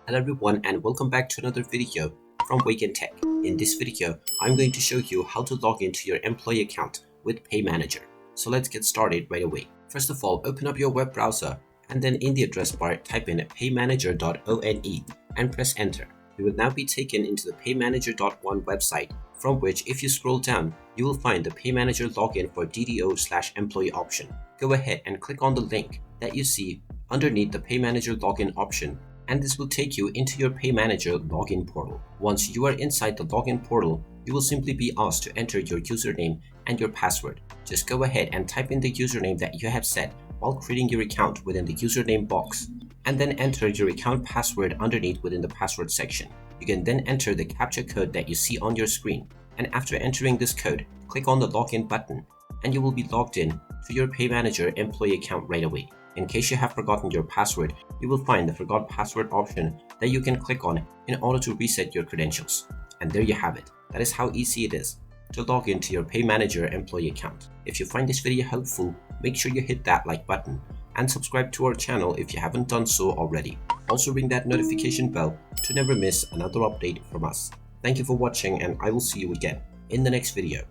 Hello everyone and welcome back to another video from Wake&Tech. In this video, I'm going to show you how to log into your employee account with Paymanager. So let's get started right away. First of all, open up your web browser and then in the address bar type in paymanager.one and press enter. You will now be taken into the paymanager.one website, from which if you scroll down, you will find the Paymanager login for DDO/employee option. Go ahead and click on the link that you see underneath the Paymanager login option, and this will take you into your Paymanager login portal. Once you are inside the login portal, you will simply be asked to enter your username and your password. Just go ahead and type in the username that you have set while creating your account within the username box, and then enter your account password underneath within the password section. You can then enter the captcha code that you see on your screen, and after entering this code, click on the login button and you will be logged in to your Paymanager employee account right away. In case you have forgotten your password, you will find the forgot password option that you can click on in order to reset your credentials. And there you have it. That is how easy it is to log into your Paymanager employee account. If you find this video helpful, make sure you hit that like button and subscribe to our channel if you haven't done so already. Also ring that notification bell to never miss another update from us. Thank you for watching and I will see you again in the next video.